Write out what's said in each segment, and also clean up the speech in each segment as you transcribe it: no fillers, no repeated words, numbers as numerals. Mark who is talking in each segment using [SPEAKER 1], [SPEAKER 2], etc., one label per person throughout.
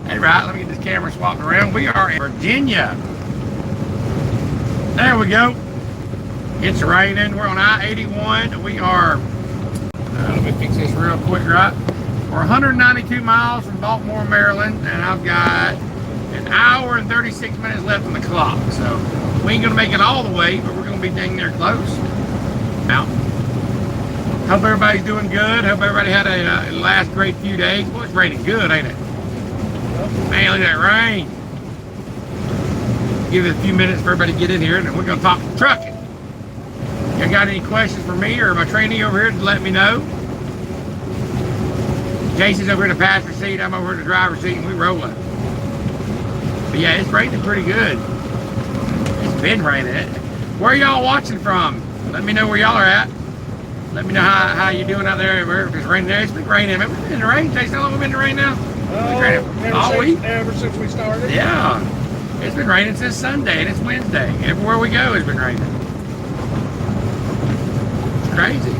[SPEAKER 1] Hey, right, let me get this camera swapped around. We are in Virginia. There we go. It's raining. We're on I-81. We are, let me fix this real quick, right? We're 192 miles from Baltimore, Maryland, and I've got an hour and 36 minutes left on the clock. So we ain't gonna make it all the way, but we're gonna be dang near close. Now, hope everybody's doing good. Hope everybody had a last great few days. Well, it's raining good, ain't it? Man, look at that rain. Give it a few minutes for everybody to get in here, and then we're gonna talk trucking. You got any questions for me or my trainee over here, to let me know. Jason's over in the passenger seat, I'm over in the driver's seat, and we rolling. But yeah, it's raining pretty good. It's been raining. Where are y'all watching from? Let me know where y'all are at. Let me know how you doing out there. If it's raining there, it's been raining. We've been in the rain. Jason, how long have we been in the rain now? All week?
[SPEAKER 2] Ever since we started.
[SPEAKER 1] Yeah. It's been raining since Sunday, and it's Wednesday. Everywhere we go, it's been raining. It's crazy.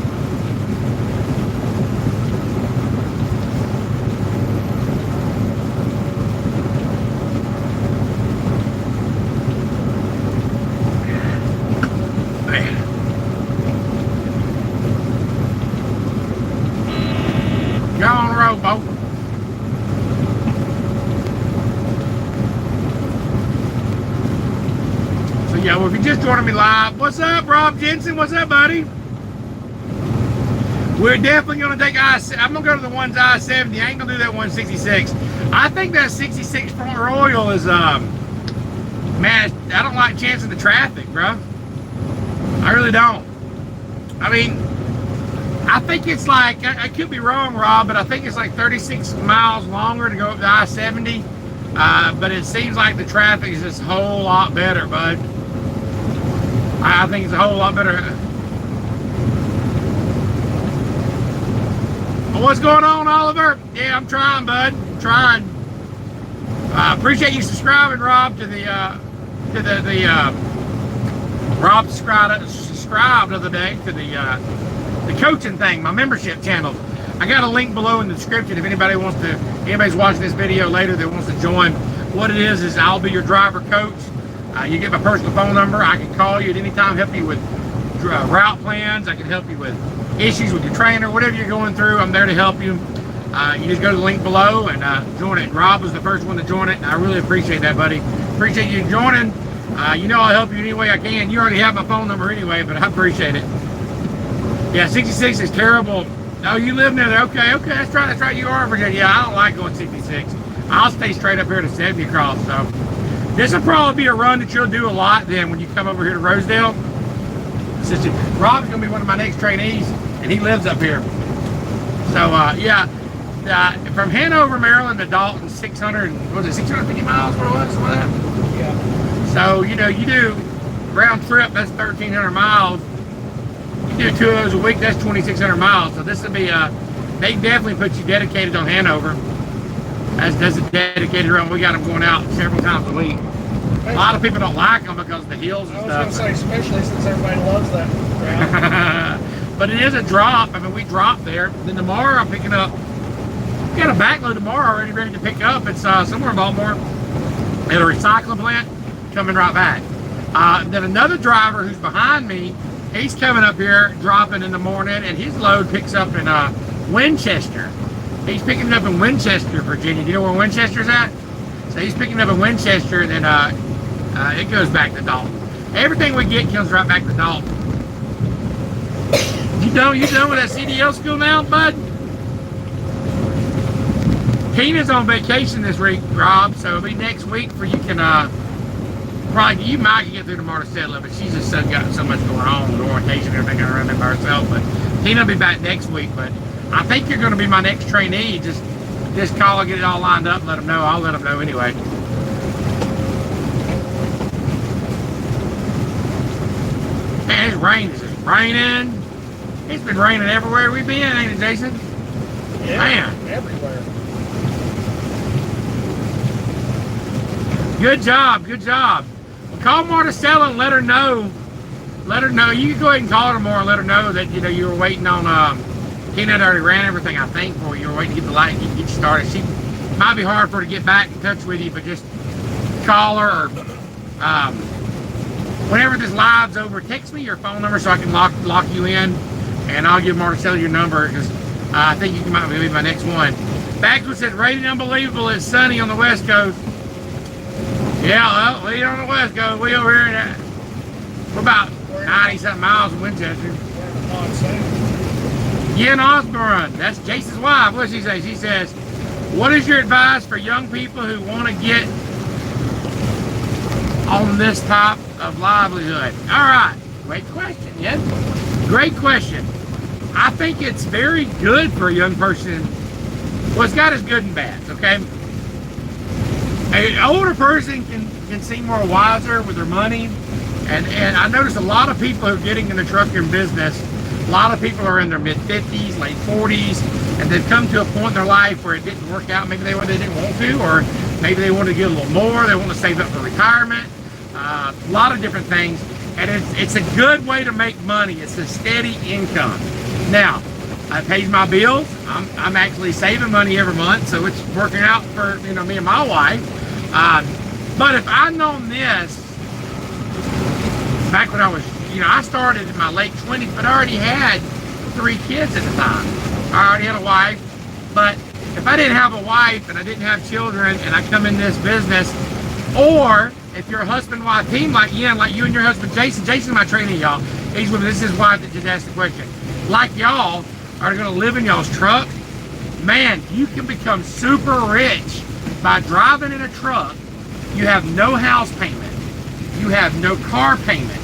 [SPEAKER 1] Go on the road, boat. So yeah, well, if you're just joining me live, what's up, Rob Jensen? What's up, buddy? We're definitely gonna take I'm gonna go to the ones I-70. I ain't gonna do that 166. I think that 66 Front Royal is man, I don't like chancing the traffic, bro. I really don't. I mean, I think it's like, I could be wrong, Rob, but I think it's like 36 miles longer to go up the I-70. But it seems like the traffic is just a whole lot better, bud. I think it's a whole lot better. Well, what's going on, Oliver? Yeah, I'm trying, bud. I'm trying. Appreciate you subscribing, Rob, to the Rob subscribed the other day to the coaching thing, my membership channel. I got a link below in the description if anybody's watching this video later that wants to join. What it is I'll be your driver coach. You get my personal phone number. I can call you at any time, help you with route plans. I can help you with issues with your trainer, whatever you're going through. I'm there to help you. You just go to the link below and join it. Rob was the first one to join it, and I really appreciate that, buddy. Appreciate you joining. You know I'll help you any way I can. You already have my phone number anyway, but I appreciate it. Yeah, 66 is terrible. Oh, you live near there. Okay, that's right. You are in Virginia. Yeah, I don't like going 66. I'll stay straight up here to 70 across. So this will probably be a run that you'll do a lot then when you come over here to Rosedale. Rob's going to be one of my next trainees, and he lives up here. So, yeah, from Hanover, Maryland to Dalton, 650 miles, what it was? Something like that?
[SPEAKER 2] Yeah.
[SPEAKER 1] So, you know, you do round trip, that's 1,300 miles. You do 2 of those a week, that's 2,600 miles. So this will be, they definitely put you dedicated on Hanover. As does a dedicated run. We got them going out several times a week. A lot of people don't like them because of the hills and stuff.
[SPEAKER 2] I was going to say, especially since everybody loves that route.
[SPEAKER 1] But it is a drop. I mean, we drop there. Then tomorrow I'm picking up, we got a backload tomorrow already ready to pick up. It's somewhere in Baltimore at a recycling plant, coming right back. Then another driver who's behind me, he's coming up here, dropping in the morning, and his load picks up in Winchester. He's picking it up in Winchester, Virginia. Do you know where Winchester's at? So he's picking it up in Winchester, and then it goes back to Dalton. Everything we get comes right back to Dalton. You done with that CDL school now, bud? Tina's on vacation this week, Rob, so it'll be next week for you can probably, you might get through tomorrow to settle it, but she's just got so much going on with orientation and everything around there by herself. But Tina will be back next week, but I think you're going to be my next trainee. Just call and get it all lined up, let them know. I'll let them know anyway. Man, it's raining. It's raining. It's been raining everywhere we've been, ain't it, Jason?
[SPEAKER 2] Yeah,
[SPEAKER 1] man.
[SPEAKER 2] Everywhere.
[SPEAKER 1] Good job. Well, call Marticella and let her know. You can go ahead and call her tomorrow and let her know that you were waiting on. Tina had already ran everything, I think, for you. You were waiting to get the light and get you started. might be hard for her to get back in touch with you, but just call her, or whenever this live's over, text me your phone number so I can lock you in, and I'll give Marcella your number, because I think you might be my next one. Baxwood said, rated unbelievable. It's sunny on the West Coast. Yeah, well, we on the West Coast. We over here we're about 90-something miles from Winchester. Yen Osborne, that's Jason's wife. What does she say? She says, what is your advice for young people who want to get on this type of livelihood? All right, great question, yes? Great question. I think it's very good for a young person. Well, it's got its good and bad, okay? An older person can seem more wiser with their money, and I notice a lot of people who are getting in the trucking business, a lot of people are in their mid-50s, late 40s, and they've come to a point in their life where it didn't work out. Maybe they didn't want to, or maybe they want to get a little more. They want to save up for retirement. A lot of different things, and it's a good way to make money. It's a steady income. Now, it pays my bills. I'm actually saving money every month, so it's working out for me and my wife. But if I'd known this back when I was, I started in my late 20s, but I already had 3 kids at the time. I already had a wife, but if I didn't have a wife and I didn't have children and I come in this business, or if you're a husband-wife team like you and your husband Jason's my trainee, y'all. He's with me. This is his wife that just asked the question. Like y'all are going to live in y'all's truck, man, you can become super rich by driving in a truck. You have no house payment. You have no car payment.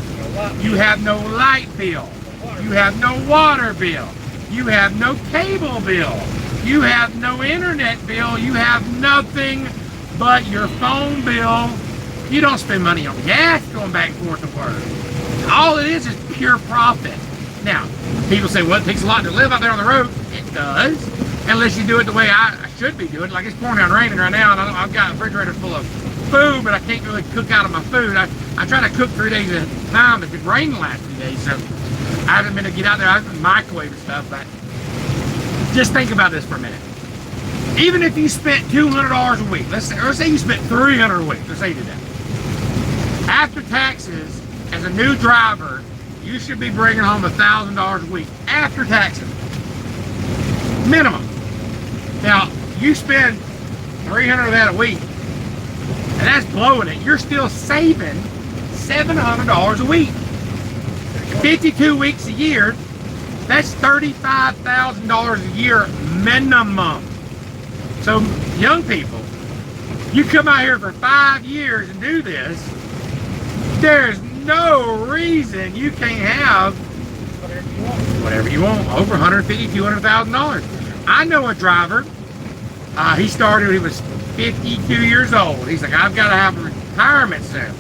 [SPEAKER 1] You have no light bill. You have no water bill. You have no cable bill. You have no internet bill. You have nothing but your phone bill. You don't spend money on gas going back and forth to work. All it is pure profit. Now, people say, well, it takes a lot to live out there on the road. It does, unless you do it the way I should be doing it. Like it's pouring down raining right now, and I've got a refrigerator full of food, but I can't really cook out of my food. I try to cook 3 days at a time. It's been raining the last few days, so I haven't been able to get out there. I've been microwaving stuff, but just think about this for a minute. Even if you spent $200 a week, let's say you spent $300 a week, let's say you did that. After taxes, as a new driver, you should be bringing home $1,000 a week after taxes, minimum. Now, you spend $300 of that a week, and that's blowing it. You're still saving $700 a week. 52 weeks a year, that's $35,000 a year minimum. So, young people, you come out here for 5 years and do this, there's no reason you can't have whatever you want, over $150,000, $200,000. I know a driver. He started when he was 52 years old. He's like, I've got to have a retirement soon.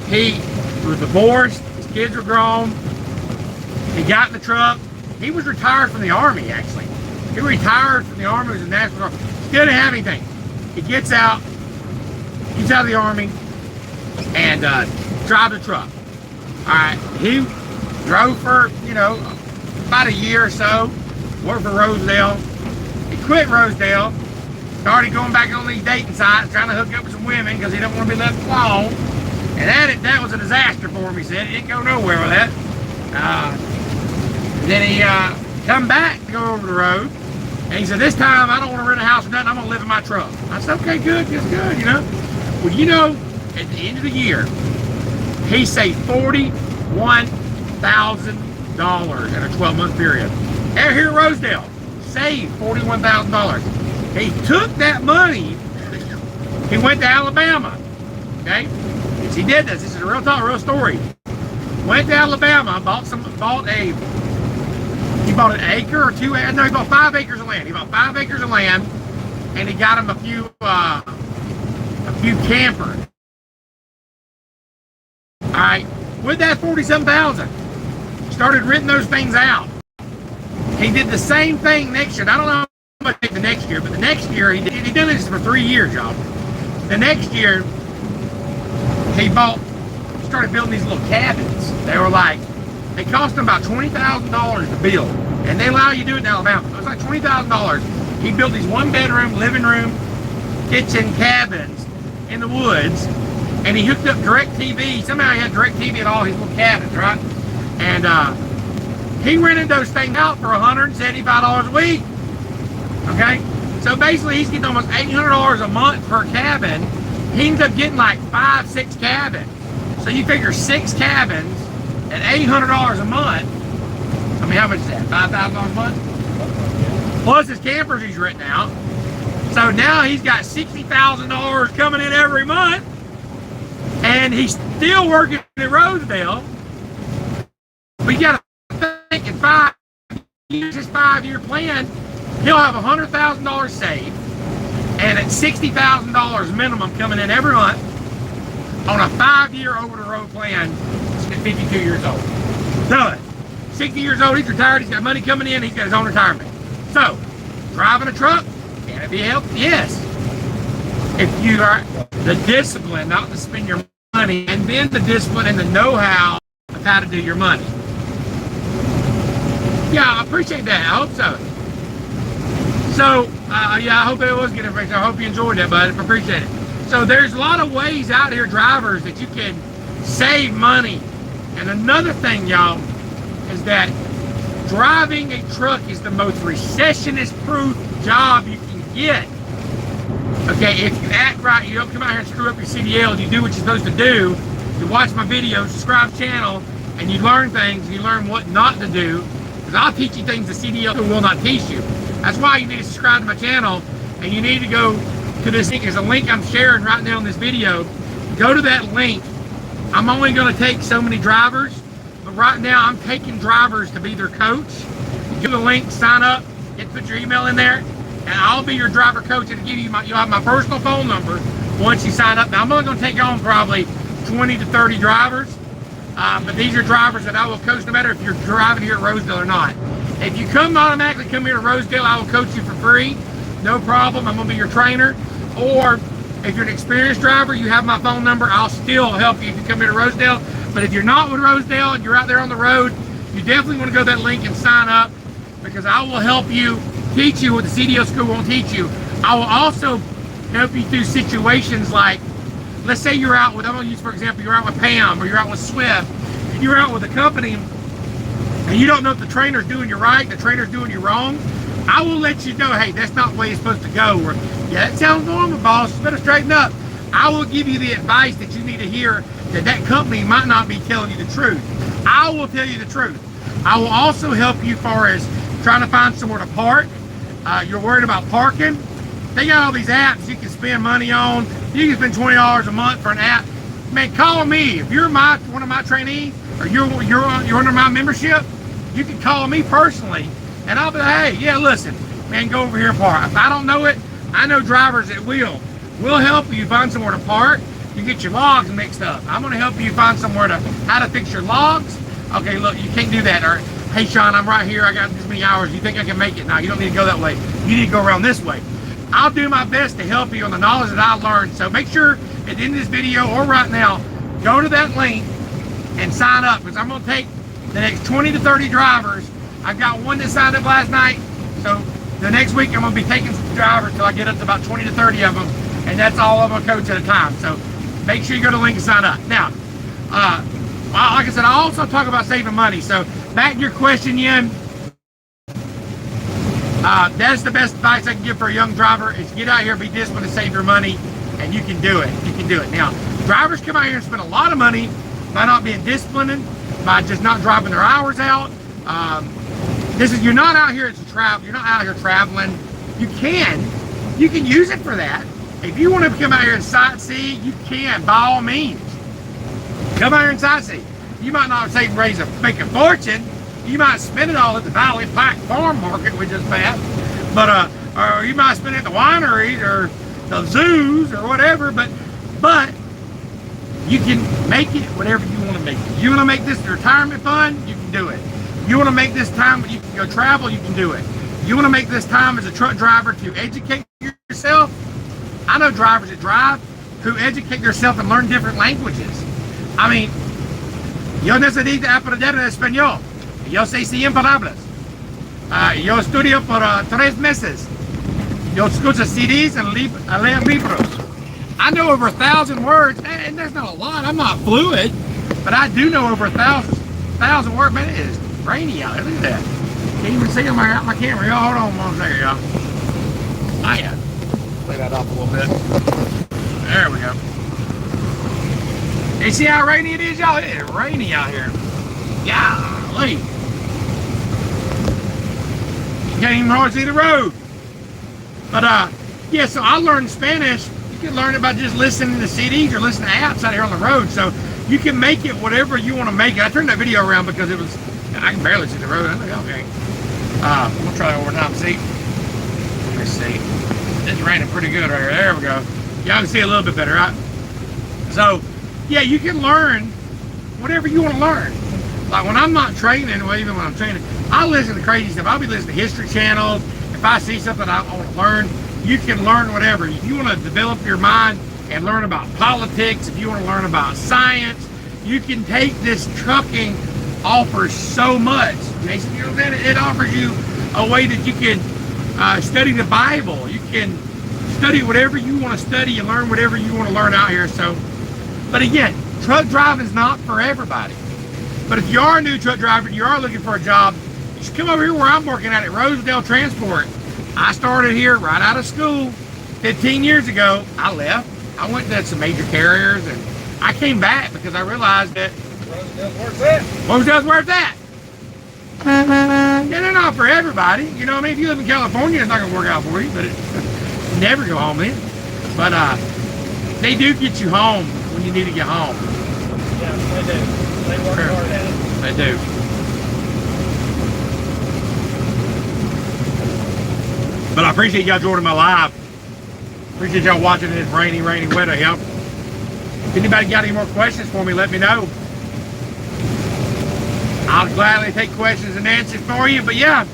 [SPEAKER 1] He was divorced. His kids were grown. He got in the truck. He was retired from the Army, actually. He retired from the Army. He was in the National Guard. Still didn't have anything. He gets out. He's out of the Army and drives a truck. All right, he drove for, about a year or so, worked for Rosedale. He quit Rosedale, started going back on these dating sites, trying to hook up with some women because he don't want to be left alone. And that was a disaster for him, he said. He didn't go nowhere with that. Then he come back to go over the road, and he said, this time I don't want to rent a house or nothing, I'm going to live in my truck. I said, okay, good, that's good, Well, at the end of the year, he saved $41,000 in a 12-month period. Here at Rosedale, saved $41,000. He took that money, he went to Alabama, okay? Yes, he did this. This is a real talk, real story. Went to Alabama, bought an acre or 2 acres. No, he bought 5 acres of land. He bought 5 acres of land, and he got him a few campers. All right, with that $47,000, started renting those things out. He did the same thing next year. I don't know how much the next year, but the next year he did this for 3 years, y'all. The next year he started building these little cabins. They cost him about $20,000 to build, and they allow you to do it in Alabama. It was like $20,000. He built these 1-bedroom living room, pitching cabins in the woods, and he hooked up DirecTV. Somehow he had DirecTV at all his little cabins, right? And he rented those things out for $175 a week. Okay, so basically he's getting almost $800 a month per cabin. He ends up getting like 5-6 cabins. So you figure 6 cabins at $800 a month. I mean, how much is that? $5,000 a month? Plus his campers he's renting out. So now he's got $60,000 coming in every month, and he's still working at Rosedale. But you got to think in 5 years, his 5-year plan, he'll have $100,000 saved, and at $60,000 minimum coming in every month on a 5-year over-the-road plan at 52 years old. Done. 60 years old, he's retired, he's got money coming in, he's got his own retirement. So, driving a truck, can it be helped? Yes. If you are the discipline not to spend your money, and then the discipline and the know-how of how to do your money. Yeah, I appreciate that. I hope so. So, yeah, I hope it was good information. I hope you enjoyed that, bud. I appreciate it. So there's a lot of ways out here, drivers, that you can save money. And another thing, y'all, is that driving a truck is the most recessionist-proof job you can get. Okay, if you act right, you don't come out here and screw up your CDL, you do what you're supposed to do, you watch my videos, subscribe to the channel, and you learn things, you learn what not to do, because I'll teach you things the CDL will not teach you. That's why you need to subscribe to my channel, and you need to go to this link. There's a link I'm sharing right now in this video. Go to that link. I'm only going to take so many drivers, but right now I'm taking drivers to be their coach. Go to the link, sign up, put your email in there, and I'll be your driver coach, and give you you'll have my personal phone number once you sign up. Now I'm only going to take on probably 20 to 30 drivers, but these are drivers that I will coach no matter if you're driving here at Rosedale or not. If you automatically come here to Rosedale, I will coach you for free, no problem. I'm going to be your trainer. Or if you're an experienced driver, you have my phone number, I'll still help you if you come here to Rosedale. But if you're not with Rosedale and you're out there on the road, you definitely want to go to that link and sign up, because I will help you, teach you what the CDL school won't teach you. I will also help you through situations like, let's say you're out with, I'm going to use for example, you're out with Pam or you're out with Swift, and you're out with a company and you don't know if the trainer's doing you right, the trainer's doing you wrong. I will let you know, hey, that's not the way it's supposed to go. Or, yeah, that sounds normal, boss. You better straighten up. I will give you the advice that you need to hear, that company might not be telling you the truth. I will tell you the truth. I will also help you as far as trying to find somewhere to park. You're worried about parking. They got all these apps you can spend money on. You can spend $20 a month for an app. Man, call me. If you're one of my trainees, or you're under my membership, you can call me personally. And I'll be like, hey, yeah, listen, man, go over here and park. If I don't know it, I know drivers that will. We'll help you find somewhere to park. You get your logs mixed up. I'm going to help you find somewhere how to fix your logs. Okay, look, you can't do that. Or, hey, Sean, I'm right here. I got this many hours. You think I can make it? No, you don't need to go that way. You need to go around this way. I'll do my best to help you on the knowledge that I learned. So make sure at the end of this video or right now, go to that link and sign up, because I'm going to take the next 20 to 30 drivers. I've got one that signed up last night, so the next week I'm going to be taking some drivers till I get up to about 20 to 30 of them, and that's all I'm going to coach at a time. So make sure you go to the link and sign up. Now, like I said, I also talk about saving money. So back to your question, Yen, that's the best advice I can give for a young driver, is get out here, be disciplined, and save your money, and you can do it. You can do it. Now, drivers come out here and spend a lot of money by not being disciplined, by just not driving their hours out. You're not out here to travel. You're not out here traveling. You can use it for that. If you want to come out here and sightsee, you can, by all means. Come out here and sightsee. You might not make a fortune. You might spend it all at the Valley Pike Farm Market, which is bad. But or you might spend it at the wineries or the zoos or whatever. But you can make it whatever you want to make it. You want to make this retirement fund, you can do it. You want to make this time when you can go travel, you can do it. You want to make this time as a truck driver to educate yourself. I know drivers that drive who educate yourself and learn different languages. I mean, yo necesito aprender español. Yo sé 100 palabras. Yo estudio por 3 meses. Yo escucho CDs and leo libros. I know over 1,000 words, and that's not a lot. I'm not fluid, but I do know over 1,000 words. Man, it is rainy out there. Look at that. Can't even see them out my camera. Y'all, hold on one second, y'all. I got play that off a little bit. There we go. You see how rainy it is, y'all? It is rainy out here. Golly. You can't even hardly see the road. But yeah, so I learned Spanish. You can learn it by just listening to CDs or listening to apps out here on the road. So you can make it whatever you want to make it. I turned that video around because it was, I can barely see the road. I'm like, okay. I'm gonna try that one more time. See? Let me see. It's raining pretty good right here. There we go. Y'all can see a little bit better, right? So, yeah, you can learn whatever you want to learn. Like when I'm not training, or even when I'm training, I listen to crazy stuff. I'll be listening to History Channel. If I see something I want to learn, you can learn whatever. If you want to develop your mind and learn about politics, if you want to learn about science, you can take this. Trucking offers so much. Jason, you know what I'm saying? It offers you a way that you can study the Bible. You can study whatever you want to study and learn whatever you want to learn out here. So, but again, truck driving is not for everybody. But if you are a new truck driver, you are looking for a job, you should come over here where I'm working at Rosedale Transport. I started here right out of school 15 years ago. I left. I went to some major carriers, and I came back because I realized that Rosedale's where it's at. Yeah, they're not for everybody. You know what I mean? If you live in California, it's not going to work out for you, but never go home then. But they do get you home when you need to get home.
[SPEAKER 2] Yeah, they do. They work hard at it.
[SPEAKER 1] They do. But I appreciate y'all joining my live. Appreciate y'all watching this rainy weather, y'all. If anybody got any more questions for me, let me know. I'll gladly take questions and answers for you. But yeah,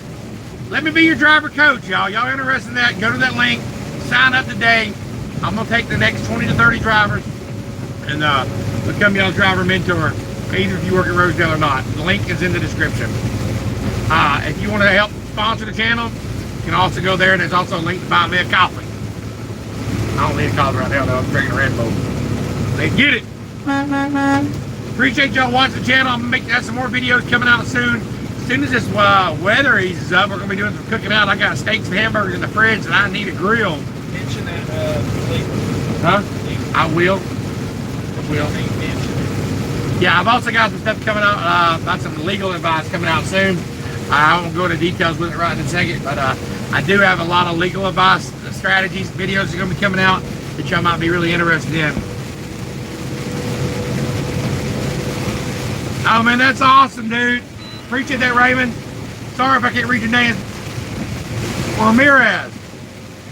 [SPEAKER 1] let me be your driver coach, y'all. Y'all interested in that? Go to that link. Sign up today. I'm going to take the next 20 to 30 drivers and become y'all's driver mentor, either if you work at Rosedale or not. The link is in the description. If you want to help sponsor the channel, you can also go there, and there's also a link to buy me a coffee. I don't need a coffee right now, though. I'm drinking a Red Bull. Let's get it. Appreciate y'all watching the channel. I'm going to make some more videos coming out soon. As soon as this weather eases up, we're going to be doing some cooking out. I got steaks and hamburgers in the fridge, and I need a grill.
[SPEAKER 2] Mention that legal.
[SPEAKER 1] Huh? I will. Yeah, I've also got some stuff coming out, about some legal advice coming out soon. I won't go into details with it right in a second, but I do have a lot of legal advice, strategies, videos are going to be coming out that y'all might be really interested in. Oh man, that's awesome, dude. Appreciate that, Raymond. Sorry if I can't read your name. Ramirez.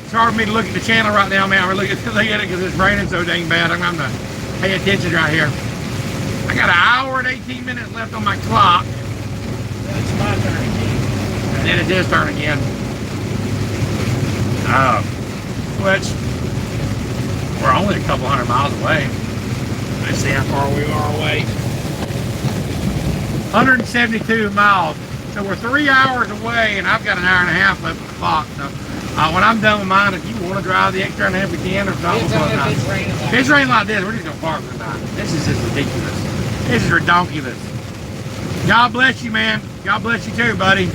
[SPEAKER 1] It's hard for me to look at the channel right now, man. I'm looking at it because it's raining so dang bad. I'm going to pay attention right here. I got an hour and 18 minutes left on my clock.
[SPEAKER 2] It's my turn again.
[SPEAKER 1] And then it's his turn again. Which, we're only a couple hundred miles away. Let's see how far we are away. 172 miles. So we're 3 hours away, and I've got an hour and a half left on the clock. So when I'm done with mine, if you want to drive the extra hour and a half, we can. Or if not,
[SPEAKER 2] It's raining like
[SPEAKER 1] if it's raining like this, we're just going to park for the night. This is just ridiculous. This is redonkulous. God bless you, man. God bless you too, buddy.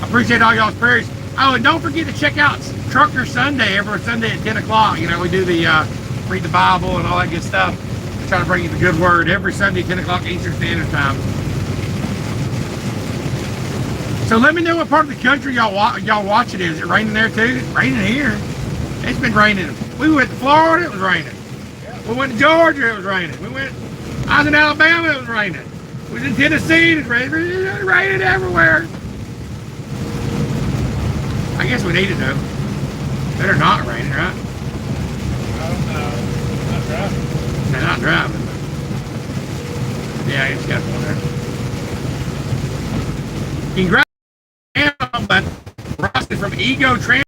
[SPEAKER 1] I appreciate all y'all's prayers. Oh, and don't forget to check out Trucker Sunday every Sunday at 10 o'clock. You know, we do the read the Bible and all that good stuff. We try to bring you the good word every Sunday, 10 o'clock Eastern Standard Time. So let me know what part of the country y'all watch it. Is it raining there too? It's raining here. It's been raining. We went to Florida, it was raining. We went to Georgia, it was raining. I was in Alabama, it was raining. We was in Tennessee, it was raining everywhere. I guess we need it though. Better not raining, right?
[SPEAKER 2] I don't know. Not driving.
[SPEAKER 1] They're not driving. Yeah, I just got one there. Congrats, Rustin from Ego Transport.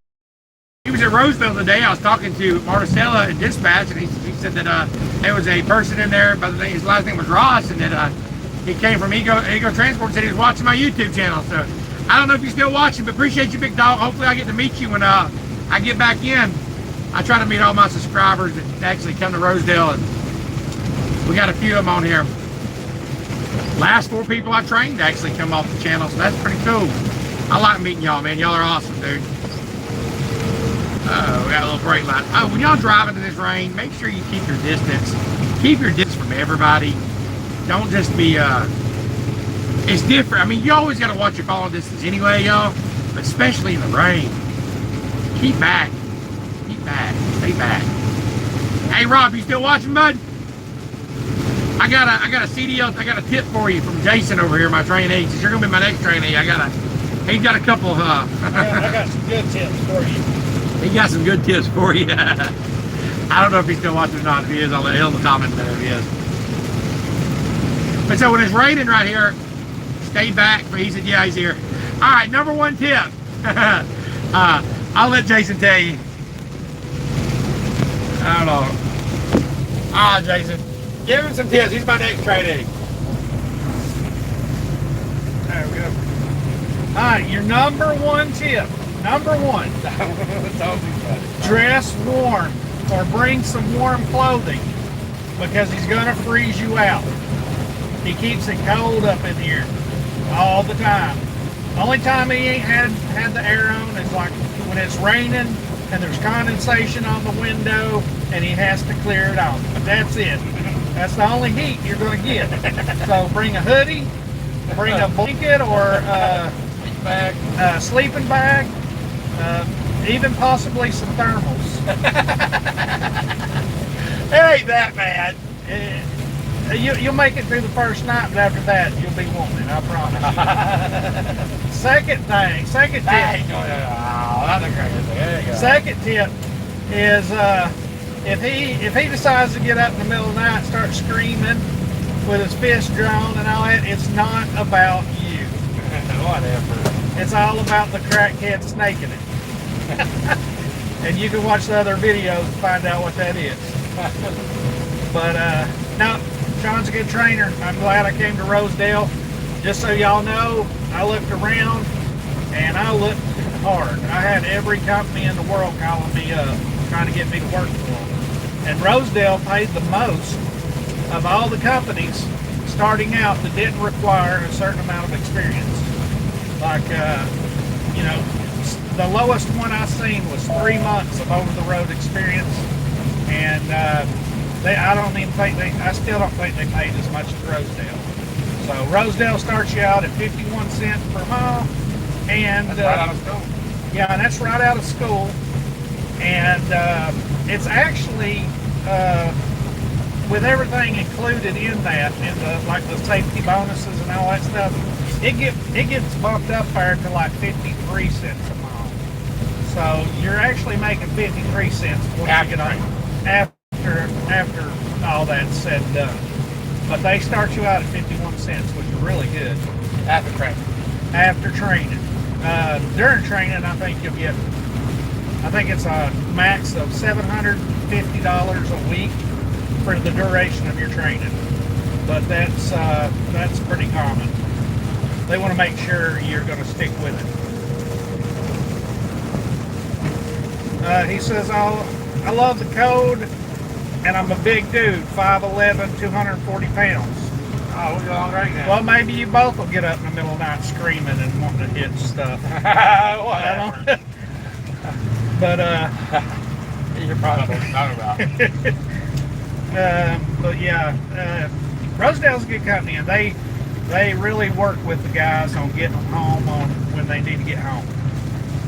[SPEAKER 1] He was at Roseville today. I was talking to Marticela in dispatch, and he said that there was a person in there by the name, his last name was Ross, and that he came from Ego Transport and said he was watching my YouTube channel. So I don't know if you're still watching, but appreciate you, big dog. Hopefully I get to meet you when I get back in, I try to meet all my subscribers that actually come to Rosedale, and we got a few of them on here. Last 4 people I trained actually come off the channel, so that's pretty cool. I like meeting y'all, man. Y'all are awesome, dude. Oh, we got a little brake light. Oh, when y'all driving in this rain, make sure you keep your distance. Keep your distance from everybody. Don't just be, it's different. I mean, you always got to watch your following distance anyway, y'all, but especially in the rain. Keep back. Keep back. Stay back. Hey, Rob, you still watching, bud? I got a CDL, I got a tip for you from Jason over here, my trainee. Since you're gonna be my next trainee, he's got a couple of
[SPEAKER 2] I got some good tips for you.
[SPEAKER 1] he got some good tips for you. I don't know if he's still watching or not. If he is, I'll let him comment there if he is. But so when it's raining right here, stay back. But he said, yeah, he's here. All right, number 1 tip. I'll let Jason tell you. I don't know. Ah, Jason. Give him some tips. He's my next trainee.
[SPEAKER 2] There we go. All right, your number 1 tip. Number 1. Dress warm or bring some warm clothing because he's going to freeze you out. He keeps it cold up in here all the time. Only time he ain't had the air on is like when it's raining and there's condensation on the window and he has to clear it off. That's it. That's the only heat you're going to get. So bring a hoodie, bring a blanket or a sleeping bag, even possibly some thermals.
[SPEAKER 1] It ain't that bad.
[SPEAKER 2] You'll make it through the first night, but after that, you'll be warming, I promise. Second tip. Second tip is if he decides to get up in the middle of the night and start screaming with his fist drawn and all that, it's not about you.
[SPEAKER 1] Whatever.
[SPEAKER 2] It's all about the crackhead snaking it. And you can watch the other videos to find out what that is. But no, Sean's a good trainer. I'm glad I came to Rosedale. Just so y'all know, I looked around and I looked hard. I had every company in the world calling me up, trying to get me to work for them. And Rosedale paid the most of all the companies starting out that didn't require a certain amount of experience. Like, you know, the lowest one I seen was 3 months of over-the-road experience, and I still don't think they paid as much as Rosedale. So Rosedale starts you out at 51 cents per mile, and
[SPEAKER 1] that's right out of school.
[SPEAKER 2] Yeah, and that's right out of school, and it's actually with everything included in that, like the safety bonuses and all that stuff, it gets bumped up there to like 53 cents a mile. So you're actually making 53 cents once you get on after all that's said and done. But they start you out at 51 cents, which is really good.
[SPEAKER 1] After training.
[SPEAKER 2] After training. During training, I think you'll get, I think it's a max of $750 a week for the duration of your training. But that's pretty common. They want to make sure you're going to stick with it. He says, I love the code, and I'm a big dude, 5'11", 240 pounds.
[SPEAKER 1] Oh, we're going right now.
[SPEAKER 2] Well, maybe you both will get up in the middle of the night screaming and wanting to hit stuff.
[SPEAKER 1] Whatever.
[SPEAKER 2] But,
[SPEAKER 1] you're probably talking about.
[SPEAKER 2] but yeah, Rosedale's a good company, and they really work with the guys on getting them home on when they need to get home.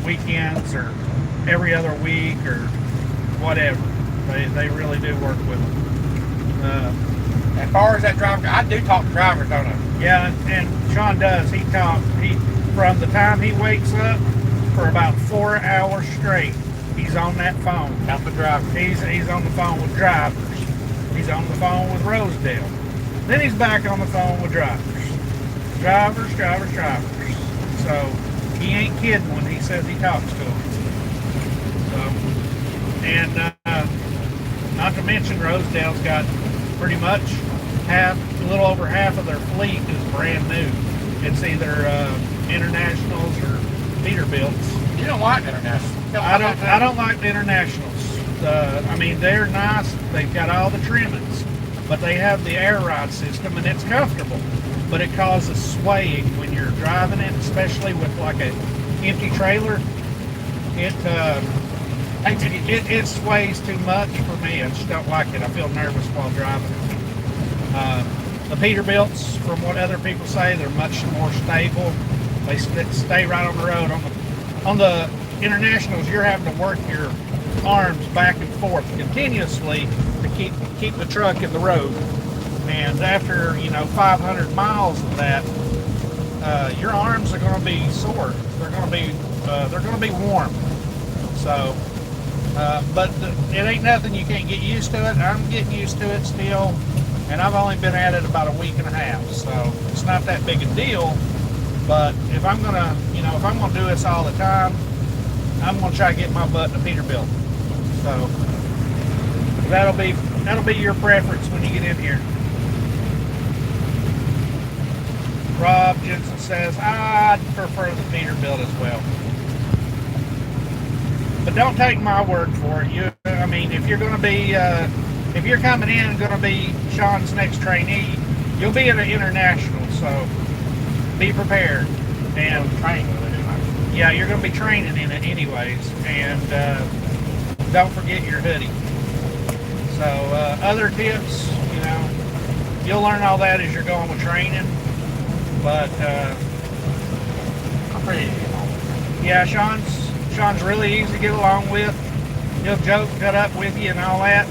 [SPEAKER 2] Weekends or every other week or whatever. They really do work with them.
[SPEAKER 1] As far as that driver, I do talk to drivers, don't I?
[SPEAKER 2] Yeah, and Sean does. He from the time he wakes up for about 4 hours straight, he's on that phone.
[SPEAKER 1] Helping drivers.
[SPEAKER 2] He's on the phone with drivers. He's on the phone with Rosedale. Then he's back on the phone with drivers. Drivers. So he ain't kidding when he says he talks to them. So, and not to mention Rosedale's got pretty much a little over half of their fleet is brand new. It's either internationals or Peterbilts.
[SPEAKER 1] You don't like international.
[SPEAKER 2] I don't like the Internationals. I mean, they're nice. They've got all the trimmings, but they have the air ride system, and it's comfortable. But it causes swaying when you're driving it, especially with like a empty trailer. It sways too much for me. I just don't like it. I feel nervous while driving it. The Peterbilts, from what other people say, they're much more stable. They stay right on the road. On the Internationals, you're having to work your arms back and forth continuously to keep the truck in the road. And after 500 miles of that, your arms are going to be sore. They're going to be warm. So, but it ain't nothing you can't get used to it. I'm getting used to it still, and I've only been at it about a week and a half, so it's not that big a deal. But if I'm gonna do this all the time, I'm gonna try to get my butt in a Peterbilt. So that'll be your preference when you get in here. Rob Jensen says, I'd prefer the Peterbilt as well. But don't take my word for it. If you're going to be, if you're coming in and going to be Sean's next trainee, you'll be in an International, so be prepared. And yeah, you're going to be training in it anyways. And don't forget your hoodie. So other tips, you'll learn all that as you're going with training. But
[SPEAKER 1] I'm pretty easy.
[SPEAKER 2] Yeah, Sean's really easy to get along with. He'll joke, cut up with you and all that.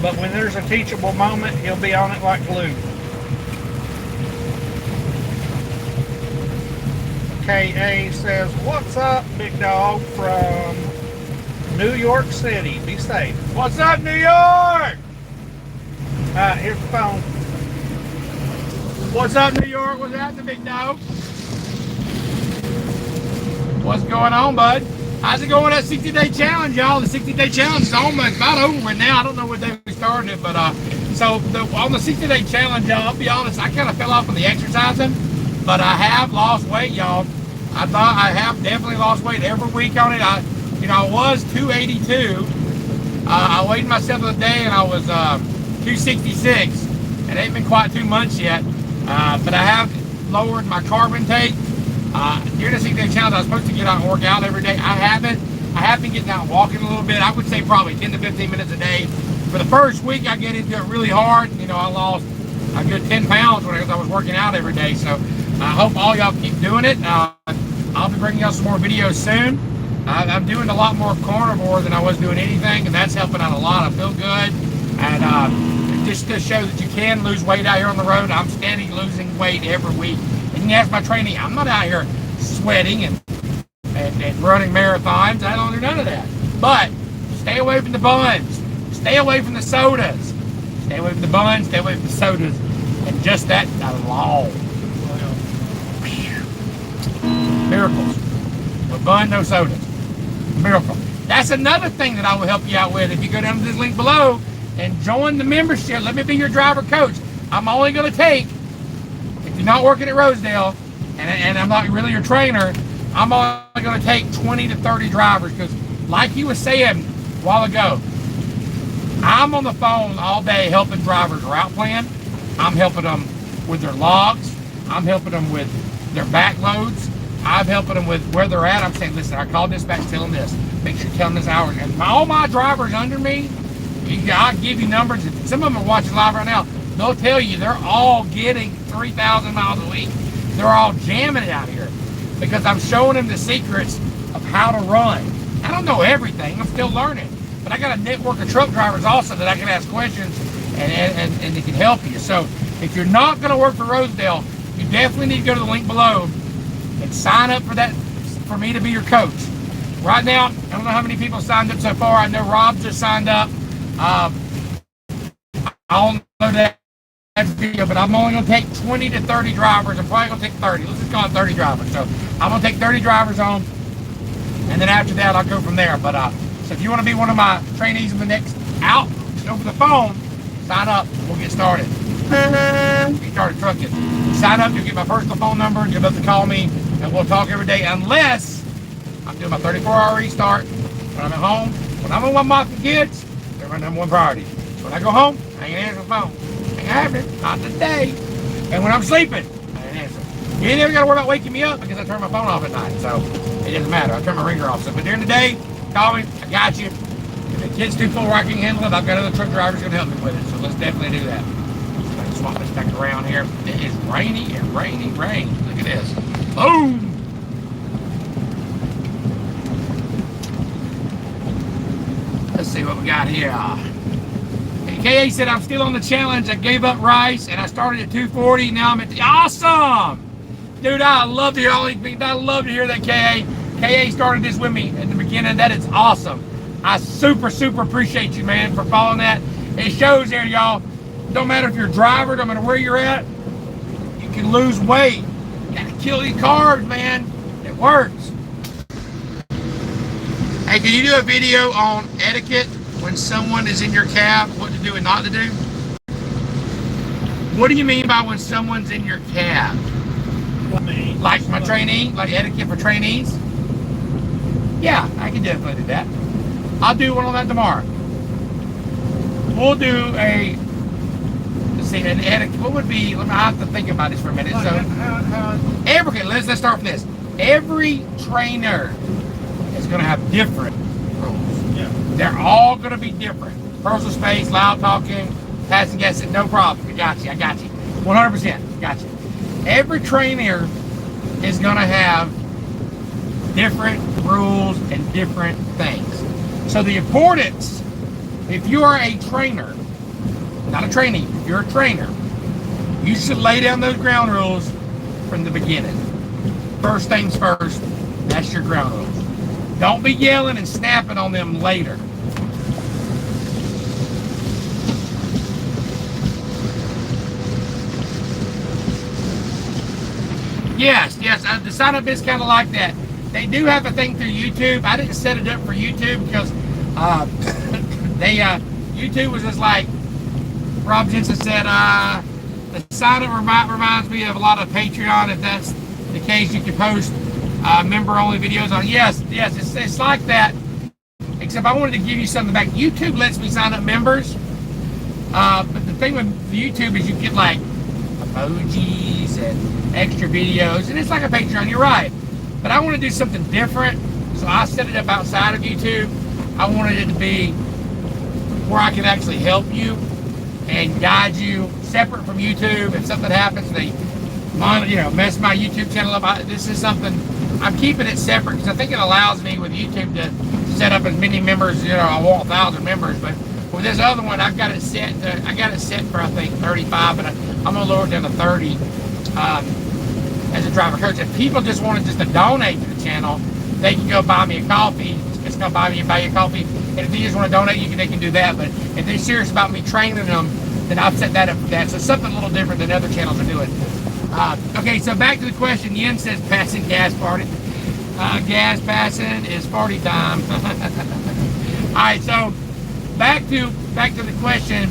[SPEAKER 2] But when there's a teachable moment, he'll be on it like glue. KA says, what's up, big dog, from New York City. Be safe.
[SPEAKER 1] What's up, New York?
[SPEAKER 2] Here's the phone.
[SPEAKER 1] What's up, New York? What's happening, big dog? What's going on, bud? How's it going with that 60-day challenge, y'all? The 60-day challenge is almost about over with now. I don't know what day we started it, but on the 60-day challenge, y'all, I'll be honest, I kind of fell off on the exercising, but I have lost weight, y'all. I thought I have definitely lost weight every week on it. I was 282. I weighed myself the other day, and I was 266. It ain't been quite 2 months yet, but I have lowered my carb intake. During the 60-day challenge, I was supposed to get out and work out every day. I haven't. I have been getting out and walking a little bit. I would say probably 10 to 15 minutes a day. For the first week, I get into it really hard. I lost a good 10 pounds because I was working out every day. So I hope all y'all keep doing it. I'll be bringing y'all some more videos soon. I'm doing a lot more carnivore than I was doing anything, and that's helping out a lot. I feel good. And just to show that you can lose weight out here on the road, I'm steady losing weight every week. And you ask my trainee, I'm not out here sweating and running marathons. I don't do none of that. But stay away from the buns. Stay away from the sodas. Stay away from the buns. Stay away from the sodas. And just that alone. Miracles. No bun, no sodas. Miracle. That's another thing that I will help you out with. If you go down to this link below and join the membership, let me be your driver coach. I'm only going to take, if you're not working at Rosedale, and I'm not really your trainer, I'm only going to take 20 to 30 drivers, because like he was saying a while ago, I'm on the phone all day helping drivers route plan. I'm helping them with their logs. I'm helping them with their back loads. I'm helping them with where they're at. I'm saying, listen, I called dispatch, tell them this. Make sure you tell them this hours. And all my drivers under me, I'll give you numbers. Some of them are watching live right now. They'll tell you they're all getting 3,000 miles a week. They're all jamming it out here because I'm showing them the secrets of how to run. I don't know everything. I'm still learning. But I got a network of truck drivers also that I can ask questions and they can help you. So if you're not going to work for Rosedale, you definitely need to go to the link below and sign up for that, for me to be your coach. Right now, I don't know how many people signed up so far. I know Rob just signed up. I don't know that video, but I'm only going to take 20 to 30 drivers. I'm probably going to take 30. Let's just call it 30 drivers. So I'm going to take 30 drivers on, and then after that, I'll go from there. But so if you want to be one of my trainees in the next out, just over the phone, sign up. We'll get started. Get started trucking. Sign up. You'll get my personal phone number. You'll be able to call me, and we'll talk every day, unless I'm doing my 34-hour restart, When I'm at home, when I'm with my mom and kids, they're my number one priority. When I go home, I ain't answering the phone. Ain't happening. Not today. And when I'm sleeping, I ain't answering. You ain't never got to worry about waking me up because I turn my phone off at night. So it doesn't matter. I turn my ringer off. So, but during the day, call me. I got you. If the kid's too full where I can handle it, I've got other truck drivers going to help me with it. So let's definitely do that. Let's swap this back around here. It is rainy and rainy rain. Look at this. Boom. Let's see what we got here. KA said, I'm still on the challenge. I gave up rice and I started at 240. Now I'm at the awesome. Dude, I love to hear all these people. I love to hear that KA. KA started this with me at the beginning. That is awesome. I super appreciate you, man, for following that. It shows there, y'all. Don't matter if you're a driver, don't matter where you're at, you can lose weight. You gotta kill these carbs, man. It works. Hey, can you do a video on etiquette when someone is in your cab, what to do and not to do? What do you mean by when someone's in your cab? Like my trainee, like etiquette for trainees? Yeah, I can definitely do that. I'll do one on that tomorrow. We'll do a, let's see, an etiquette. What would be, I have to think about this for a minute. So, okay, let's start from this. Every trainer is going to have different rules. Yeah. They're all going to be different. Personal space, loud talking, passing gas, no problem. I got you. 100%. Got you. Every trainer is going to have different rules and different things. So the importance, if you are a trainer, not a trainee, if you're a trainer, you should lay down those ground rules from the beginning. First things first, that's your ground rules. Don't be yelling and snapping on them later. Yes, the sign up is kind of like that. They do have a thing through YouTube. I didn't set it up for YouTube because YouTube was just like Rob Jensen said, the sign up reminds me of a lot of Patreon. If that's the case, you can post member only videos on. Yes, it's like that. Except I wanted to give you something back. YouTube lets me sign up members. But the thing with YouTube is you get like emojis and extra videos, and it's like a Patreon. You're right. But I want to do something different, so I set it up outside of YouTube. I wanted it to be where I can actually help you and guide you separate from YouTube. If something happens, they mess my YouTube channel up. This is something, I'm keeping it separate because I think it allows me with YouTube to set up as many members. I want 1,000 members, but with this other one, I've got it set. I got it set for I think 35, but I'm gonna lower it down to 30. As a driver coach, if people just wanted to donate to the channel, they can go buy me a coffee. Just go buy you a coffee. And if they just want to donate, they can do that. But if they're serious about me training them, then I've set that up for that. So something a little different than other channels are doing. Okay, so back to the question. Yen says passing gas party. Gas passing is party time. All right, so back to the question.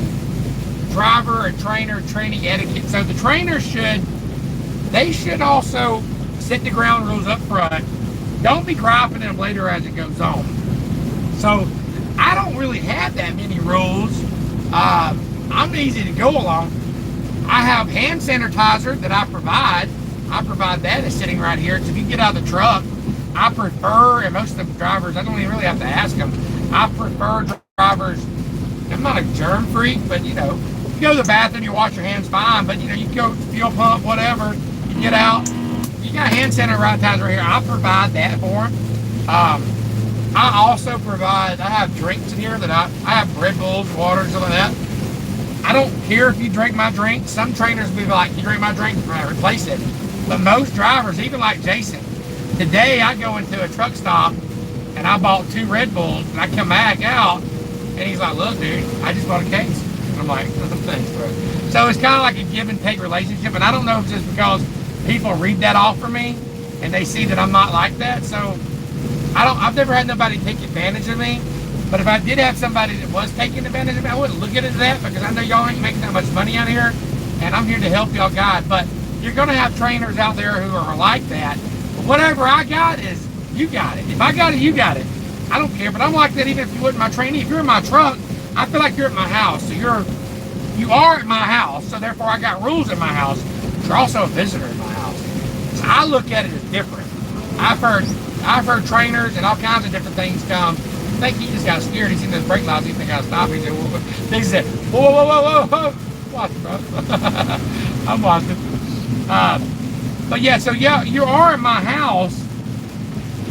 [SPEAKER 1] Driver and trainer training etiquette. So the trainer should also set the ground rules up front. Don't be griping them later as it goes on. So I don't really have that many rules. I'm easy to go along. I have hand sanitizer that I provide. I provide that. It's sitting right here. So if you get out of the truck, I prefer, and most of the drivers, I don't even really have to ask them, I prefer drivers, I'm not a germ freak, but you go to the bathroom, you wash your hands fine, but you go fuel pump, whatever, you get out, you got hand sanitizer right here. I provide that for them. I also provide, I have drinks in here that I have Red Bulls, water, and stuff like that. I don't care if you drink my drink. Some trainers will be like, you drink my drink, replace it. But most drivers, even like Jason, today I go into a truck stop and I bought 2 Red Bulls and I come back out and he's like, look dude, I just bought a case. And I'm like, thanks bro. So it's kind of like a give and take relationship, and I don't know if it's just because people read that off for me and they see that I'm not like that. So I've never had nobody take advantage of me. But if I did have somebody that was taking advantage of me, I wouldn't look at it as that, because I know y'all ain't making that much money out here, and I'm here to help y'all guide. But you're going to have trainers out there who are like that. But whatever I got is, you got it. If I got it, you got it. I don't care, but I'm like that even if you wasn't my trainee. If you're in my truck, I feel like you're at my house. So you are at my house, so therefore I got rules in my house. But you're also a visitor in my house. So I look at it as different. I've heard trainers and all kinds of different things come. I think he just got scared. He seen those brake lights. He think I stopped. He said, whoa, whoa, whoa, whoa, whoa. Watch, bro. I'm watching. But yeah, so yeah, you are in my house,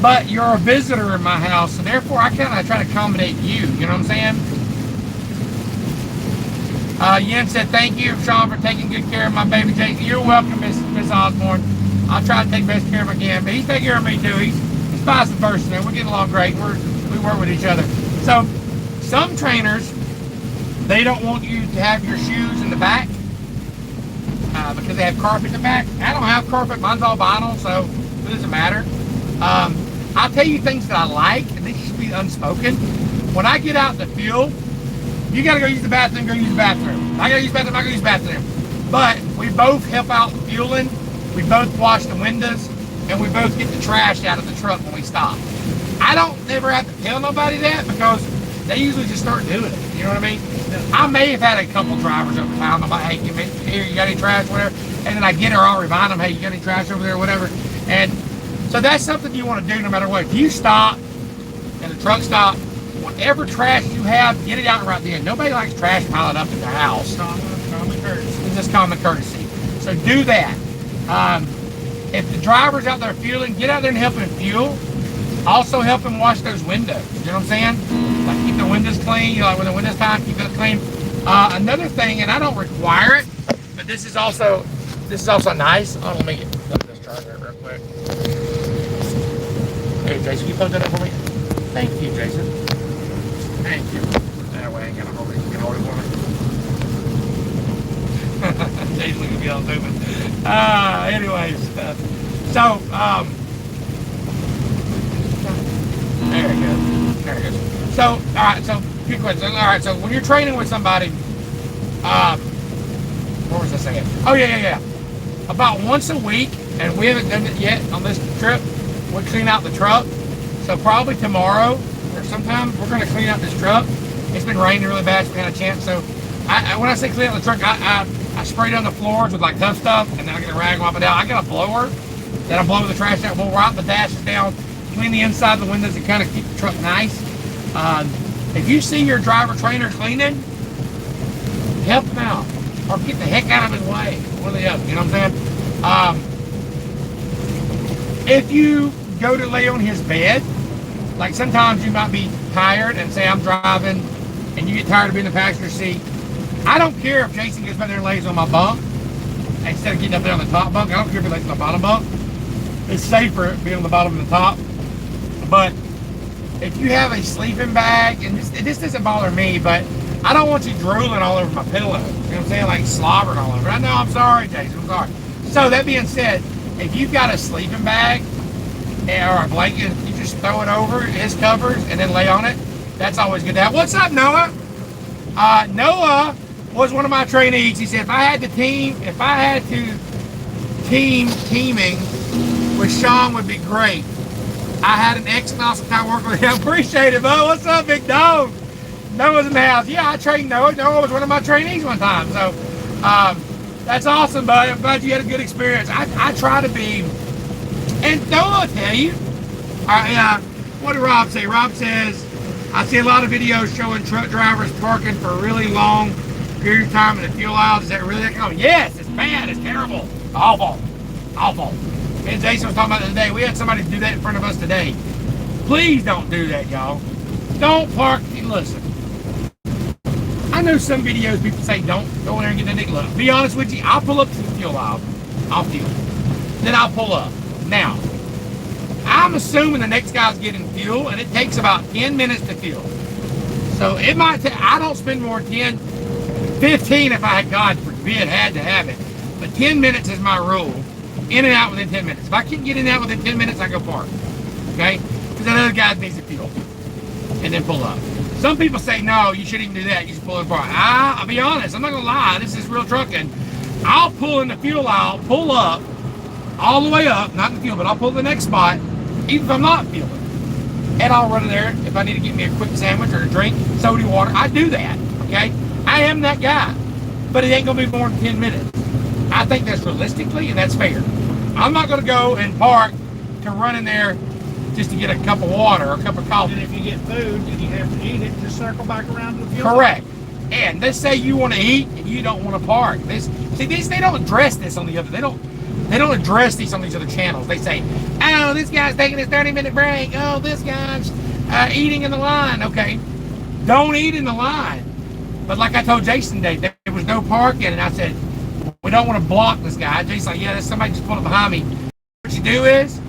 [SPEAKER 1] but you're a visitor in my house, so therefore I kind of try to accommodate you. You know what I'm saying? Yen said, thank you, Sean, for taking good care of my baby Jake. You're welcome, Miss Osborne. I'll try to take best care of him again, but he's taking care of me too. He's vice versa. We're getting along great. We work with each other. So some trainers, they don't want you to have your shoes in the back because they have carpet in the back. I don't have carpet. Mine's all vinyl, so it doesn't matter. I'll tell you things that I like, and these should be unspoken. When I get out in the field, you got to go use the bathroom, go use the bathroom. I got to use the bathroom, I got to use the bathroom. But we both help out with fueling. We both wash the windows, and we both get the trash out of the truck when we stop. I don't ever have to tell nobody that because they usually just start doing it. You know what I mean? I may have had a couple drivers over time. I'm like, hey, give me here, you got any trash, whatever. And then I get her, I'll remind them, hey, you got any trash over there, whatever. And so that's something you want to do no matter what. If you stop and the truck stops, whatever trash you have, get it out right then. Nobody likes trash piling up in their house.
[SPEAKER 2] Common courtesy.
[SPEAKER 1] It's just common courtesy. So do that. If the driver's out there fueling, get out there and help him fuel. Also help him wash those windows. You know what I'm saying? Like keep the windows clean. You know, like when the windows time, keep those clean. Another thing, and I don't require it, but this is also nice. Oh, let me get this charger real quick. Hey, Jason, you plug that up for me? Thank you, Jason. Thank you. That way I ain't gonna hold it. You can hold it for me. Jason's gonna be all stupid. Anyways, there it goes. There it goes. So, all right. So, good question. All right. So, when you're training with somebody, what was I saying? Oh yeah. About once a week, and we haven't done it yet on this trip. We clean out the truck. So probably tomorrow or sometime we're going to clean out this truck. It's been raining really bad, so we had a chance. So, when I say clean out the truck, I spray down the floors with like tough stuff, and then I get a rag and wipe it out. I got a blower that'll blow the trash out. We'll wipe the dashes down, clean the inside of the windows, and kind of keep the truck nice. If you see your driver trainer cleaning, help him out or get the heck out of his way. One or the other, you know what I'm saying? If you go to lay on his bed, like sometimes you might be tired and say I'm driving and you get tired of being in the passenger seat. I don't care if Jason gets back there and lays on my bunk instead of getting up there on the top bunk. I don't care if he lays on the bottom bunk. It's safer being on the bottom than the top. But if you have a sleeping bag, and this doesn't bother me, but I don't want you drooling all over my pillow. You know what I'm saying? Like slobbering all over. I know, I'm sorry, Jason, I'm sorry. So that being said, if you've got a sleeping bag or a blanket, you just throw it over his covers and then lay on it. That's always good to have. What's up, Noah? Noah was one of my trainees. He said if I had to teaming with Sean would be great. I had an excellent awesome time working with him. Appreciate it, bud. What's up, big dog? Noah's in the house. Yeah, I trained Noah. Noah was one of my trainees one time. So that's awesome, bud. I'm glad you had a good experience. I try to be, and Noah will tell you. What did Rob say? Rob says, I see a lot of videos showing truck drivers parking for a really long period of time in the fuel aisles. Is that really that common? Yes, it's bad. It's terrible. Awful. Me and Jason was talking about it today. We had somebody do that in front of us today. Please don't do that, y'all. Don't park. Listen, I know some videos people say don't go in there and get the nickel up. Be honest with you, I'll pull up to the fuel aisle. I'll fuel. Then I'll pull up. Now, I'm assuming the next guy's getting fuel, and it takes about 10 minutes to fuel. So it might take, I don't spend more than 15 if I, God forbid, had to have it. But 10 minutes is my rule. In and out within 10 minutes. If I can't get in and out within 10 minutes, I go park. Okay? Because that other guy needs to fuel. And then pull up. Some people say, no, you shouldn't even do that. You should pull in park. I'll be honest. I'm not going to lie. This is real trucking. I'll pull in the fuel aisle, pull up, all the way up. Not in the fuel, but I'll pull the next spot, even if I'm not fueling. and I'll run in there if I need to get me a quick sandwich or a drink, soda water. I do that, okay? I am that guy, but it ain't gonna be more than 10 minutes. I think that's realistically, and that's fair. I'm not gonna go and park to run in there just to get a cup of water or a cup of coffee.
[SPEAKER 2] And if you get food and you have to eat it, just circle back around to the fuel.
[SPEAKER 1] Correct. And let's say you want to eat and you don't want to park. They don't address this on the other. They don't address these on these other channels. They say, oh, this guy's taking his 30-minute break. Oh, this guy's eating in the line. Okay, don't eat in the line. But like I told Jason today, there was no parking, and I said, we don't want to block this guy. Jason's like, yeah, there's somebody just pulled up behind me. What you do is,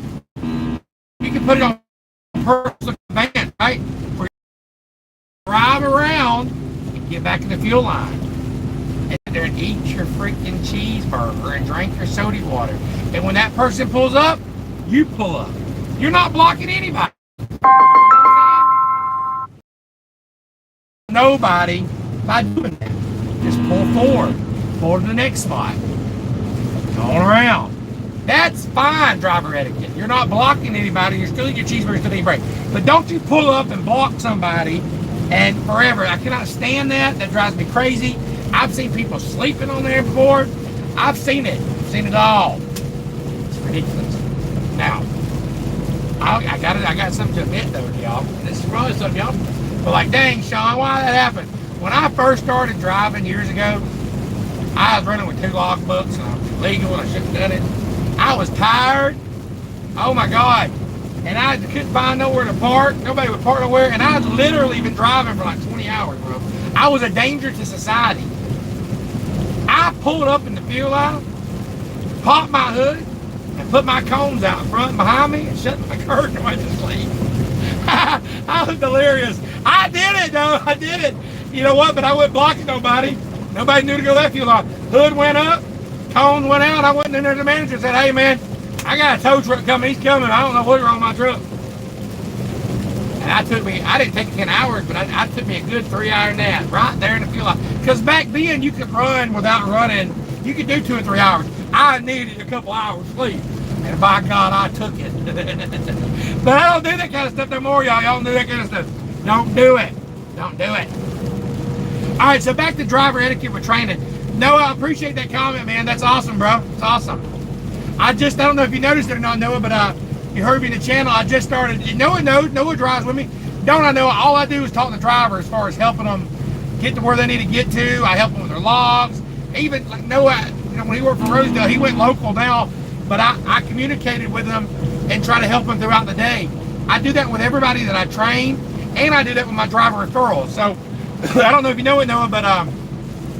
[SPEAKER 1] you can put it on personal van, right? Where you drive around and get back in the fuel line. And there and eat your freaking cheeseburger and drink your soda water. And when that person pulls up, you pull up. You're not blocking anybody. Nobody by doing that. Just pull forward. Pull to the next spot. Going around. That's fine driver etiquette. You're not blocking anybody. You're still eating your cheeseburger, still eating break. But don't you pull up and block somebody and forever. I cannot stand that. That drives me crazy. I've seen people sleeping on there before. I've seen it. I've seen it all. It's ridiculous. Now, I got something to admit though to y'all. This is probably something y'all. But like, dang, Sean, why did that happen? When I first started driving years ago, I was running with 2 logbooks and I was illegal and I shouldn't have done it. I was tired. Oh my God. And I couldn't find nowhere to park. Nobody would park nowhere. And I had literally been driving for like 20 hours, bro. I was a danger to society. I pulled up in the fuel aisle, popped my hood, and put my cones out in front and behind me and shut my curtain and went to sleep. I was delirious. I did it, though. I did it. You know what? But I wasn't blocking nobody. Nobody knew to go that fuel aisle. Hood went up. Cone went out. I went in there to the manager and said, hey man, I got a tow truck coming. He's coming. I don't know what's wrong with my truck. And I didn't take 10 hours, but I took me a good 3-hour nap right there in the fuel line. Because back then you could run without running. You could do 2 or 3 hours. I needed a couple hours sleep. And by God, I took it. But I don't do that kind of stuff no more, y'all. Y'all don't do that kind of stuff. Don't do it. Don't do it. All right, so back to driver etiquette with training. Noah, I appreciate that comment, man. That's awesome, bro. It's awesome. I don't know if you noticed it or not, Noah, but you heard me in the channel. I just started. Noah knows. Noah drives with me. Don't I know? All I do is talk to the driver as far as helping them get to where they need to get to. I help them with their logs. Even like Noah, you know, when he worked for Rosedale, he went local now, but I communicated with him and try to help him throughout the day. I do that with everybody that I train, and I do that with my driver referrals. So I don't know if you know it, Noah, but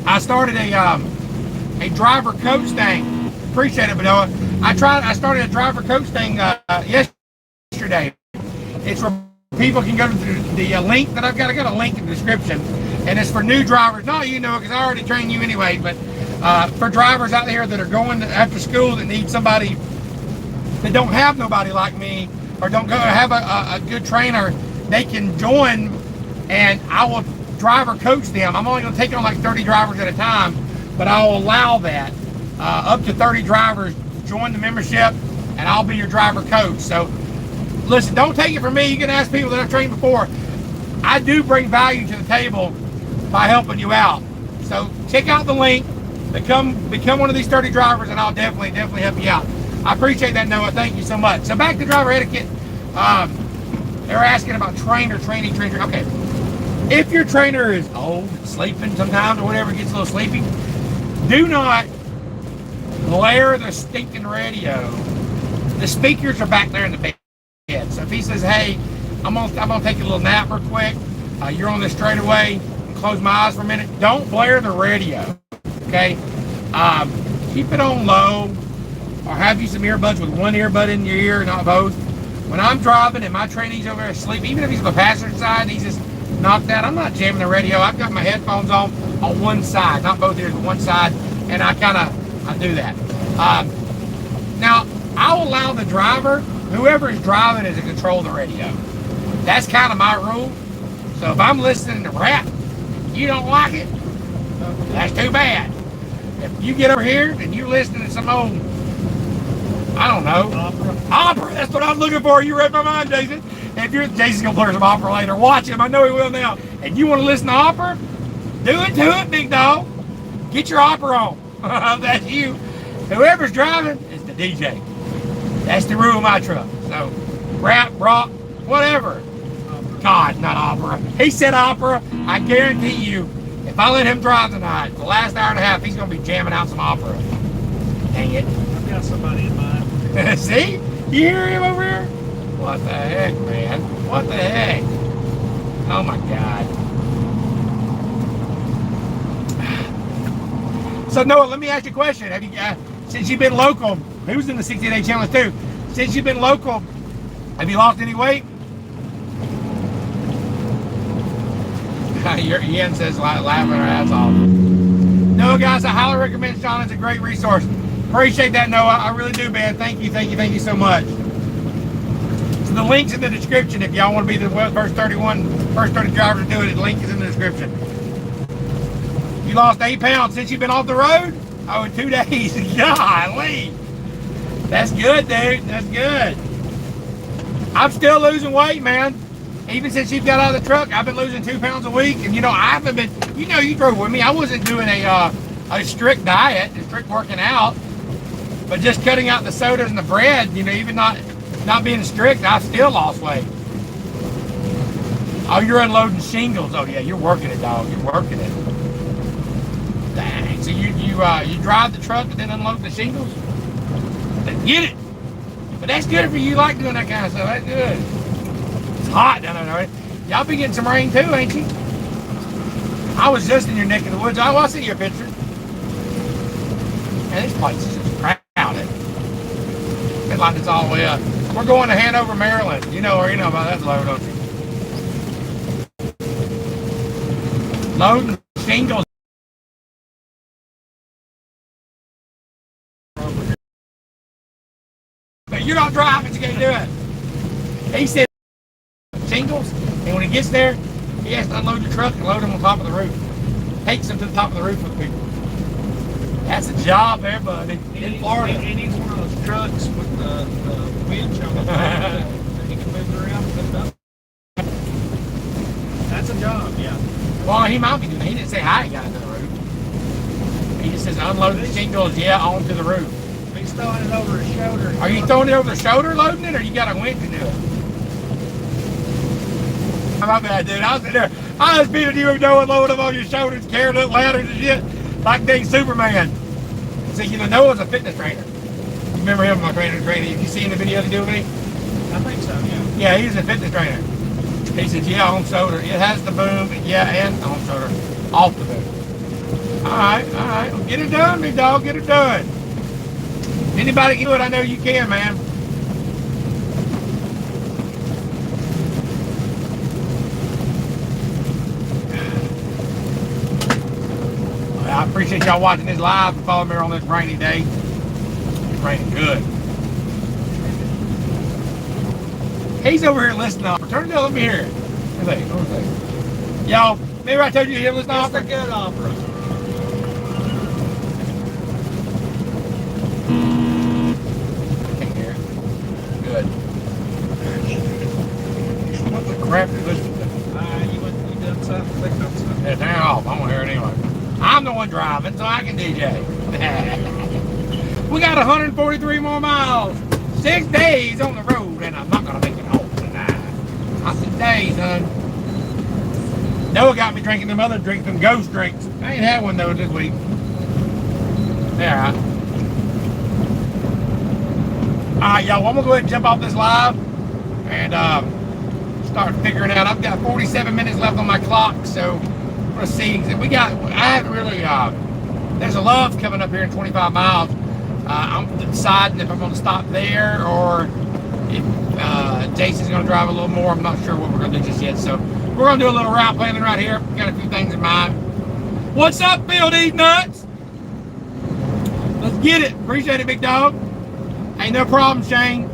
[SPEAKER 1] I started a driver coach thing. Appreciate it, Noah. I started a driver coach thing yesterday. It's where people can go to the link that I've got. I got a link in the description, and it's for new drivers. Not you, Noah, because I already trained you anyway, but for drivers out there that are going after school that need somebody that don't have nobody like me or don't go have a good trainer, they can join, and I will driver coach them. I'm only going to take on like 30 drivers at a time, but I'll allow that up to 30 drivers join the membership, and I'll be your driver coach. So listen, don't take it from me. You can ask people that I've trained before. I do bring value to the table by helping you out. So check out the link, become one of these 30 drivers, and I'll definitely help you out. I appreciate that, Noah. Thank you so much. So back to driver etiquette. They were asking about trainer. Okay. If your trainer is old, sleeping sometimes or whatever, gets a little sleepy, do not blare the stinking radio. The speakers are back there in the bed. So if he says, hey, I'm gonna take a little nap real quick, you're on this straightaway, close my eyes for a minute, don't blare the radio, okay? Keep it on low, or have you some earbuds with one earbud in your ear, not both. When I'm driving and my trainee's over there asleep, even if he's on the passenger side and he's just knocked out, I'm not jamming the radio. I've got my headphones on one side, not both ears, but one side, and I do that. Now, I'll allow the driver, whoever is driving, is to control the radio. That's kind of my rule. So if I'm listening to rap, you don't like it, that's too bad. If you get over here and you're listening to some old, I don't know, opera, that's what I'm looking for. You read my mind, Jason. if you're Jason's gonna play some opera later, watch him. I know he will now. And you want to listen to opera? Do it, big dog. Get your opera on. That's you. Whoever's driving is the DJ. That's the rule of my truck. So, rap, rock, whatever. God, not opera. He said opera. I guarantee you, if I let him drive tonight, the last hour and a half, he's going to be jamming out some opera. Dang it.
[SPEAKER 2] I've got somebody in mind.
[SPEAKER 1] See? You hear him over here? What the heck, man? What the heck? Oh, my God. So, Noah, let me ask you a question. Have you, since you've been local, he was in the 60-day challenge too. Since you've been local, have you lost any weight? Ian says laughing our ass off. No, guys, I highly recommend Sean. It's a great resource. Appreciate that, Noah. I really do, man. Thank you so much. So the link's in the description if y'all want to be the first 30 drivers to do it. The link is in the description. You lost 8 pounds since you've been off the road? Oh, in 2 days. Golly. That's good, dude. That's good. I'm still losing weight, man. Even since you've got out of the truck, I've been losing 2 pounds a week. And, I haven't been, you drove with me. I wasn't doing a strict diet, a strict working out. But just cutting out the sodas and the bread, even not being strict, I still lost weight. Oh, you're unloading shingles. Oh, yeah, you're working it, dog. You're working it. Dang. So you drive the truck and then unload the shingles? Let's get it. But that's good for you. You like doing that kind of stuff. That's good. It's hot down there, right? Y'all be getting some rain too, ain't you? I was just in your neck of the woods. I see your picture. Man, this place is just crowded. It's like it's all the way up. We're going to Hanover, Maryland. You know about that load, don't you? Loading shingles. But you're not driving, you can't do it. He said shingles, and when he gets there, he has to unload your truck and load them on top of the roof. Takes them to the top of the roof with people. That's a job there, buddy. In Florida.
[SPEAKER 2] He needs one of those trucks with the winch on the back that he can move around and put it up. That's a job, yeah.
[SPEAKER 1] Well, he might be doing it. He didn't say how he got into the roof. He just says unload the shingles, onto the roof.
[SPEAKER 2] He's throwing it over his shoulder.
[SPEAKER 1] Are you throwing it over the shoulder loading it, or you got a winch to do it? My bad, dude. I was sitting there. I was beating you Noah, loading them on your shoulders, carrying up ladders and shit, like dang Superman. See, Noah's a fitness trainer. You remember him, my trainer? Have you seen the video he did with me?
[SPEAKER 2] I think so, yeah.
[SPEAKER 1] Yeah, he's a fitness trainer. He says, on shoulder. It has the boom, and on shoulder. Off the boom. All right. Well, get it done, big dog. Get it done. Anybody can do it, I know you can, man. Well, I appreciate y'all watching this live and following me on this rainy day. It's raining good. He's over here listening to opera. Turn it down, let me hear it. What was that? Y'all, maybe I told you to listen to opera?
[SPEAKER 2] It's a good opera.
[SPEAKER 1] Good. What the crap are you listening to?
[SPEAKER 2] You done something? Clicked on something.
[SPEAKER 1] Yeah, turn it off. I'm gonna hear it anyway. I'm the one driving, so I can DJ. We got 143 more miles. 6 days on the road, and I'm not gonna make it home tonight. I said, days, son. Noah got me drinking them ghost drinks. I ain't had one though this week. Yeah, all right. Alright, y'all, I'm gonna go ahead and jump off this live and start figuring out. I've got 47 minutes left on my clock, so we're gonna see. I haven't really, there's a Love coming up here in 25 miles. I'm deciding if I'm gonna stop there or if Jason's gonna drive a little more. I'm not sure what we're gonna do just yet, so we're gonna do a little route planning right here. Got a few things in mind. What's up, Bill These Nuts? Let's get it. Appreciate it, big dog. Ain't no problem, Shane.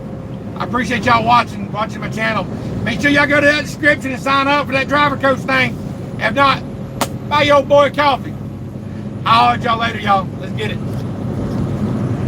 [SPEAKER 1] I appreciate y'all watching my channel. Make sure y'all go to that description and sign up for that driver coach thing. If not, buy your old boy coffee. I'll holler at y'all later, y'all. Let's get it.